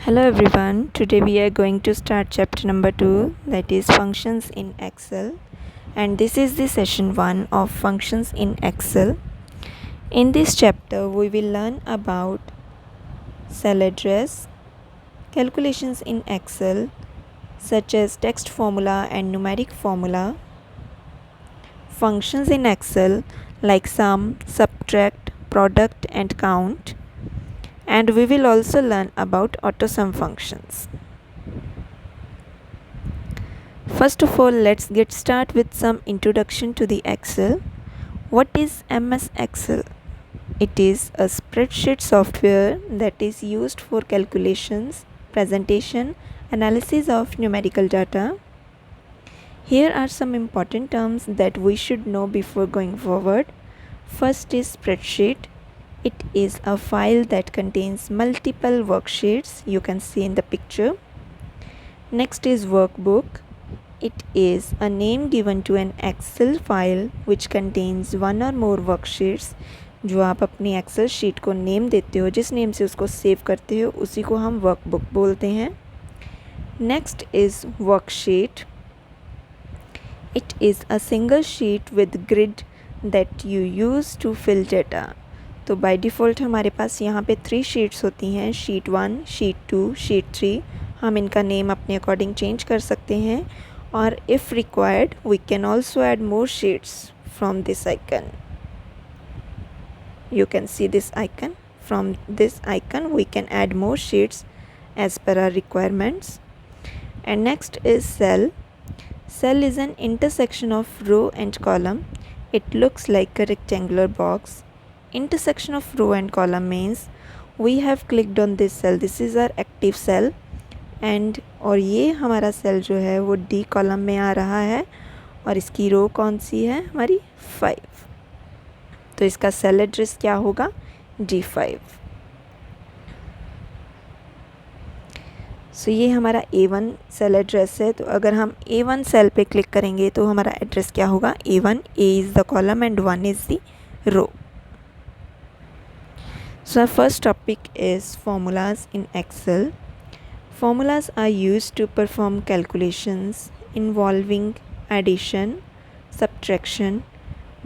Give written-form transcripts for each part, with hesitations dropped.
Hello everyone, today we are going to start chapter number 2, that is functions in Excel, and this is the session 1 of functions in Excel. In this chapter we will learn about cell address, calculations in Excel such as text formula and numeric formula, functions in Excel like sum, subtract, product and count, and we will also learn about AutoSum functions. First of all, let's get started with some introduction to the Excel. What is MS Excel? It is a spreadsheet software that is used for calculations, presentation, analysis of numerical data. Here are some important terms that we should know before going forward. First is spreadsheet. It is a file that contains multiple worksheets you can see in the picture. Next is workbook. It is a name given to an Excel file which contains one or more worksheets. जो आप अपनी Excel sheet को name देते हो, जिस name से उसको save करते हो, उसी को हम वर्कबुक बोलते हैं. Next is worksheet. It is a single sheet with grid that you use to fill data. तो बाय डिफ़ॉल्ट हमारे पास यहाँ पे 3 शीट्स होती हैं, शीट 1, शीट 2, शीट 3. हम इनका नेम अपने अकॉर्डिंग चेंज कर सकते हैं, और if required we can also add more sheets from this icon. You can see this icon. From this icon we can add more sheets as per our requirements. And next is cell. Cell is an intersection of row and column. It looks like a rectangular box. Intersection of row and column means we have clicked on this cell. This is our active cell. And और ये हमारा cell जो है वो D column में आ रहा है, और इसकी रो कौन सी है हमारी 5. तो इसका सेल एड्रेस क्या होगा D5. सो ये हमारा A1 सेल एड्रेस है. तो अगर हम A1 सेल पे क्लिक करेंगे तो हमारा एड्रेस क्या होगा A1. A is the column and 1 is the row. So our first topic is formulas in Excel. Formulas are used to perform calculations involving addition, subtraction,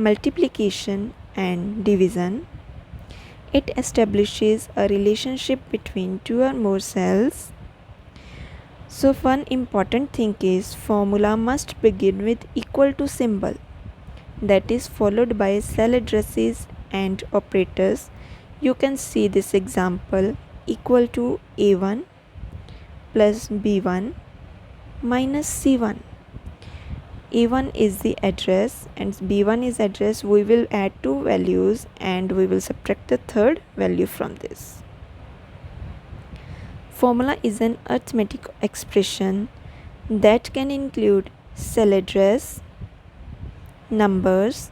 multiplication and division. It establishes a relationship between 2 or more cells. So one important thing is formula must begin with equal to symbol, that is followed by cell addresses and operators. You can see this example: equal to A1 plus B1 minus C1. A1 is the address and B1 is address. We will add 2 values and we will subtract the third value from this. Formula is an arithmetic expression that can include cell address, numbers,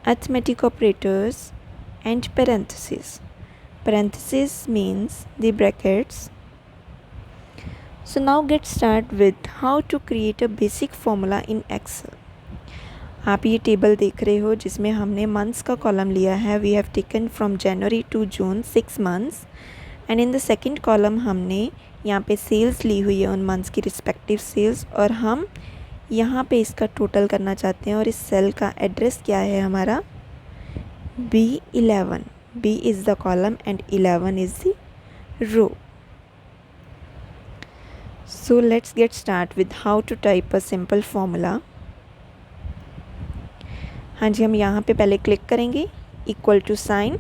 arithmetic operators and parentheses. Parentheses means the brackets. So now get start with how to create a basic formula in Excel. आप ये table देख रहे हो जिसमें हमने months का column लिया है. We have taken from January to June 6 months, and in the second column हमने यहाँ पे सेल्स ली हुई है, उन मंथ्स की रिस्पेक्टिव सेल्स, और हम यहाँ पे इसका टोटल करना चाहते हैं. और इस सेल का एड्रेस क्या है हमारा B11. B is the column and 11 is the row. So let's get start with how to type a simple formula. हाँ जी, हम यहाँ पे पहले क्लिक करेंगे. Equal to sign,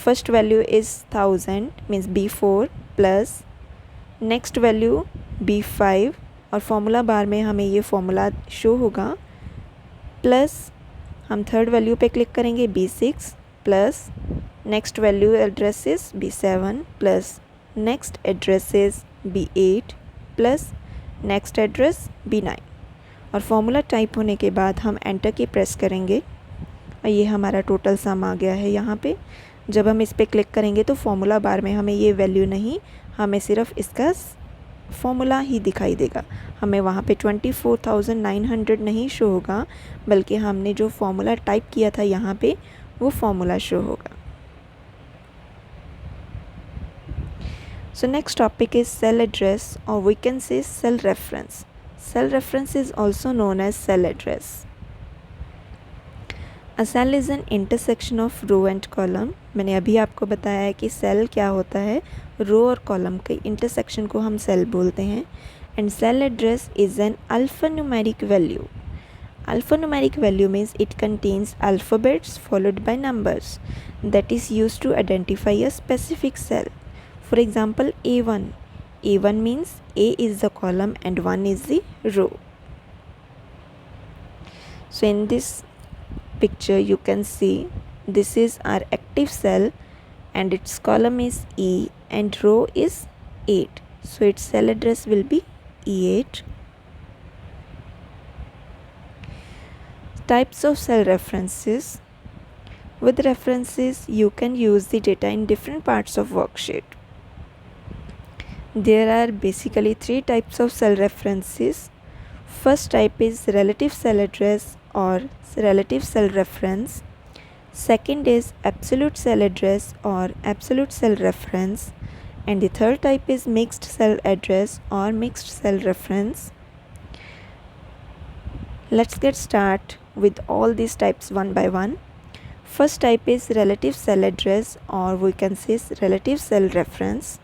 first value is 1000 means B4 plus next value B5, और formula bar में हमें ये फॉर्मूला शो होगा. प्लस हम थर्ड वैल्यू पे क्लिक करेंगे B6 plus next value address is B7 plus next address is B8 plus next address B9. और formula type होने के बाद हम एंटर की प्रेस करेंगे और ये हमारा टोटल सम आ गया है यहाँ पे. जब हम इस पर क्लिक करेंगे तो फॉर्मूला बार में हमें ये वैल्यू नहीं, हमें सिर्फ इसका फॉर्मूला ही दिखाई देगा. हमें वहाँ पे 24,900 नहीं शो होगा, बल्कि हमने जो फॉर्मूला टाइप किया था यहाँ पे वो फॉर्मूला शो होगा. So next topic is cell address, or we can say cell reference. Cell reference is also known as cell address. A cell is an intersection of row and column. मैंने अभी आपको बताया है कि cell क्या होता है, रो और कॉलम के इंटरसेक्शन को हम सेल बोलते हैं. And cell address is an alphanumeric value. Alphanumeric value means it contains alphabets followed by numbers that is used to identify a specific cell. For example, A1. A1 means A is the column and 1 is the row. So in this picture you can see this is our active cell and its column is E and row is 8. So its cell address will be E8. Types of cell references. With references, you can use the data in different parts of worksheet. There are basically 3 types of cell references. First type is relative cell address or relative cell reference. Second is absolute cell address or absolute cell reference. And the third type is mixed cell address or mixed cell reference. Let's get started with all these types one by one. First type is relative cell address, or we can say relative cell reference.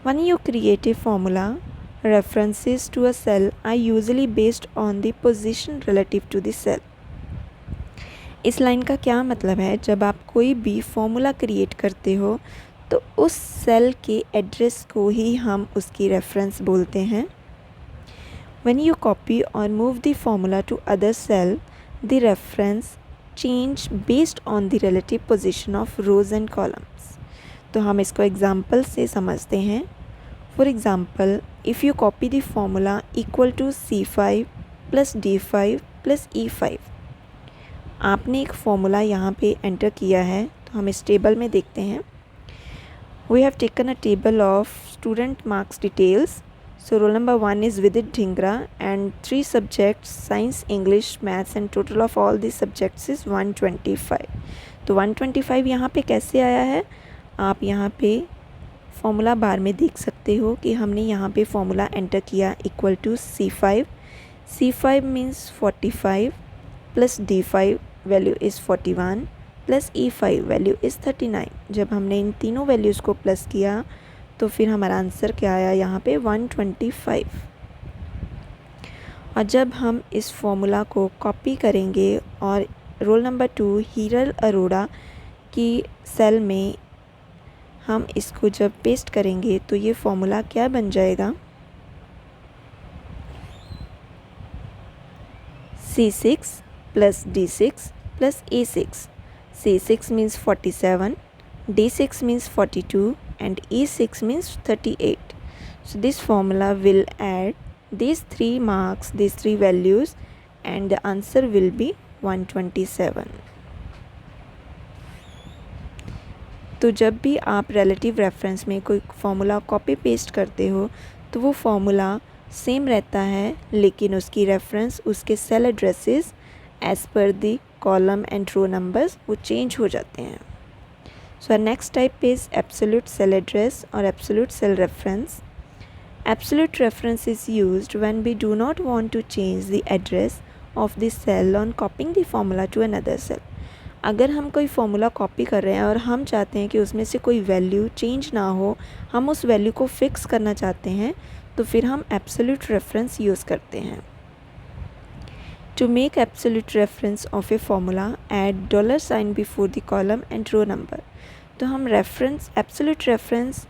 When you create a formula, references to a cell are usually based on the position relative to the cell. इस line का क्या मतलब है, जब आप कोई भी formula create करते हो तो उस सेल के एड्रेस को ही हम उसकी रेफरेंस बोलते हैं. When you copy or move the formula to other cell, the reference change based on the relative position of rows and columns. तो हम इसको एग्जाम्पल से समझते हैं. For example, if you copy the formula equal to C5 plus D5 plus E5. आपने एक formula यहाँ पे एंटर किया है, तो हम इस टेबल में देखते हैं. We have taken a table of student marks details. So roll number 1 is Vidit Dhingra and 3 subjects science, English, maths and total of all these subjects is 125. तो 125 यहाँ पे कैसे आया है, आप यहाँ पे फॉर्मूला बार में देख सकते हो कि हमने यहाँ पे फॉर्मूला एंटर किया equal to C5. C5 means 45 plus D5 value is 41 plus E5 value is 39. जब हमने इन तीनों वैल्यूज़ को प्लस किया तो फिर हमारा आंसर क्या आया यहाँ पे 125. और जब हम इस फॉर्मूला को कॉपी करेंगे और रोल नंबर 2 हीरल अरोड़ा की सेल में हम इसको जब पेस्ट करेंगे तो ये फॉर्मूला क्या बन जाएगा, C6 plus D6 plus A6. C6 means 47, D6 means 42 and E6 means 38. So this formula will add these 3 marks, these 3 values, and the answer will be 127. तो जब भी आप relative reference में कोई फॉर्मूला कॉपी पेस्ट करते हो तो वो फॉर्मूला सेम रहता है, लेकिन उसकी रेफरेंस उसके cell addresses as per the column and row numbers वो चेंज हो जाते हैं. So our next type is absolute cell address or absolute cell reference. Absolute reference is used when we do not want to change the address of the cell on copying the formula to another cell. अगर हम कोई formula copy कर रहे हैं और हम चाहते हैं कि उसमें से कोई वैल्यू चेंज ना हो, हम उस वैल्यू को फिक्स करना चाहते हैं, तो फिर हम absolute reference यूज़ करते हैं. To make absolute reference of a formula, add $sign before the column and row number. तो हम रेफरेंस एब्सोल्यूट रेफरेंस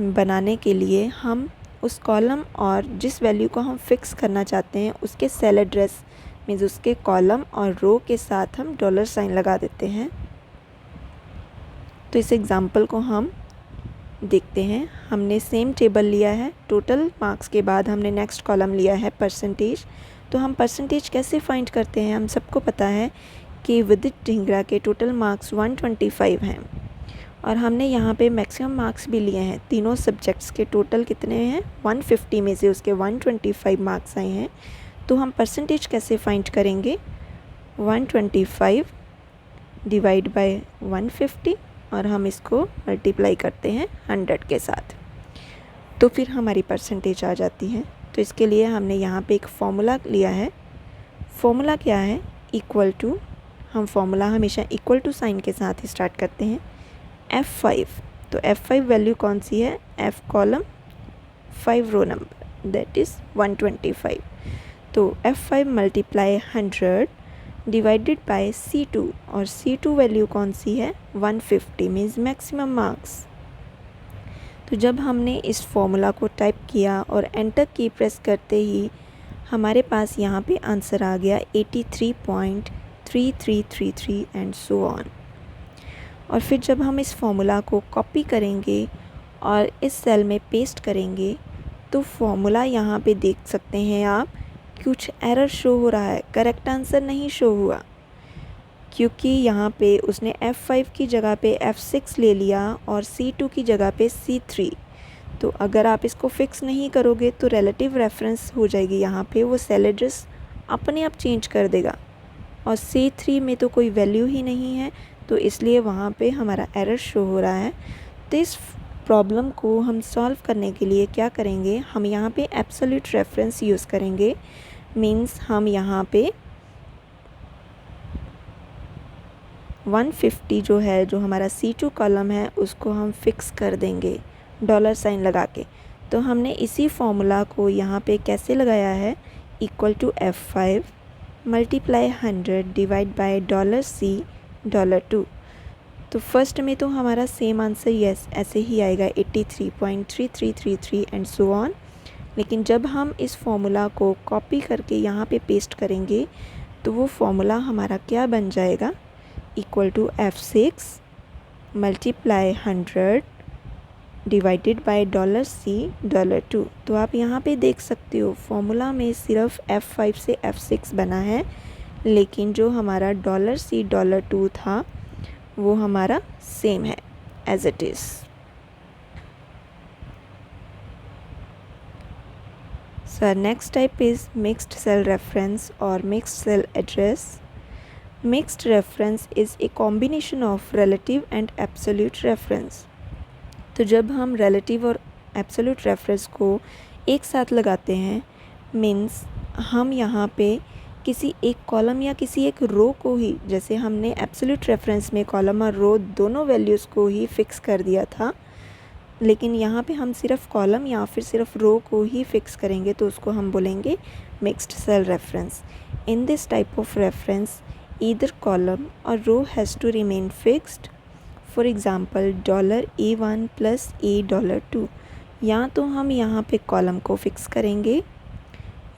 बनाने के लिए हम उस कॉलम और जिस वैल्यू को हम फिक्स करना चाहते हैं उसके सेल एड्रेस मीन्स उसके कॉलम और रो के साथ हम $साइन लगा देते हैं. तो इस एग्ज़ाम्पल को हम देखते हैं. हमने सेम टेबल लिया है, टोटल मार्क्स के बाद हमने नेक्स्ट कॉलम लिया है परसेंटेज. तो हम परसेंटेज कैसे फाइंड करते हैं, हम सबको पता है कि विदित ढिंगरा के टोटल मार्क्स 125 हैं और हमने यहाँ पे मैक्सिमम मार्क्स भी लिए हैं. तीनों सब्जेक्ट्स के टोटल कितने हैं, 150 में से उसके 125 मार्क्स आए हैं. तो हम परसेंटेज कैसे फाइंड करेंगे, 125 डिवाइड बाय 150 और हम इसको मल्टीप्लाई करते हैं 100 के साथ, तो फिर हमारी परसेंटेज आ जाती है। तो इसके लिए हमने यहाँ पे एक फॉर्मूला लिया है। फॉर्मूला क्या है? इक्वल टू, हम फॉर्मूला हमेशा इक्वल टू साइन के साथ ही स्टार्ट करते हैं, F5। तो F5 वैल्यू कौन सी है? F column 5 row number, that is 125। तो F5 multiply 100 divided bye C2, और C2 वैल्यू कौन सी है? 150 मीन्स मैक्सिमम मार्क्स। तो जब हमने इस फॉर्मूला को टाइप किया और एंटर की प्रेस करते ही हमारे पास यहाँ पे आंसर आ गया 83.3333 एंड सो ऑन। और फिर जब हम इस फॉर्मूला को कॉपी करेंगे और इस सेल में पेस्ट करेंगे तो फॉर्मूला यहाँ पे देख सकते हैं आप, कुछ एरर शो हो रहा है, करेक्ट आंसर नहीं शो हुआ, क्योंकि यहाँ पे उसने F5 की जगह पे F6 ले लिया और C2 की जगह पे C3। तो अगर आप इसको फिक्स नहीं करोगे तो रिलेटिव रेफरेंस हो जाएगी, यहाँ पे वो सेल एड्रेस अपने आप चेंज कर देगा, और C3 में तो कोई वैल्यू ही नहीं है, तो इसलिए वहाँ पे हमारा एरर शो हो रहा है। तो इस प्रॉब्लम को हम सॉल्व करने के लिए क्या करेंगे, हम यहाँ पे एब्सोल्यूट रेफरेंस यूज़ करेंगे। मीन्स हम यहाँ पे 150 जो है, जो हमारा C2 कॉलम है, उसको हम फिक्स कर देंगे डॉलर साइन लगा के। तो हमने इसी फॉर्मूला को यहाँ पे कैसे लगाया है, equal to F5 multiply 100 divide by $C$2। तो फर्स्ट में तो हमारा सेम आंसर यस ऐसे ही आएगा 83.3333 एंड सो ऑन। लेकिन जब हम इस फॉर्मूला को कॉपी करके यहाँ पे पेस्ट करेंगे तो वो फॉर्मूला हमारा क्या बन जाएगा, equal to F6 multiply 100 divided by $C$2। तो आप यहाँ पे देख सकते हो फॉर्मूला में सिर्फ F5 से F6 बना है, लेकिन जो हमारा $C$2 था वो हमारा सेम है as it is. So next type is mixed cell reference or mixed cell address. Mixed reference is a combination of relative and absolute reference. तो जब हम relative और absolute reference को एक साथ लगाते हैं, मीन्स हम यहाँ पे किसी एक कॉलम या किसी एक रो को ही, जैसे हमने absolute reference में कॉलम और रो दोनों वैल्यूज़ को ही फिक्स कर दिया था, लेकिन यहाँ पे हम सिर्फ कॉलम या फिर सिर्फ रो को ही फिक्स करेंगे, तो उसको हम बोलेंगे mixed cell reference. In this type of reference either column और row has to remain fixed. For example $A1 plus $A2, या तो हम यहाँ पे कॉलम को फिक्स करेंगे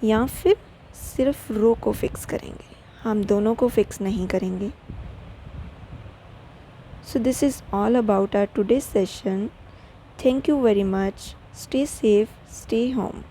या फिर सिर्फ रो को फिक्स करेंगे, हम दोनों को फिक्स नहीं करेंगे। So this is all about our today's session. Thank you very much. Stay safe, stay home.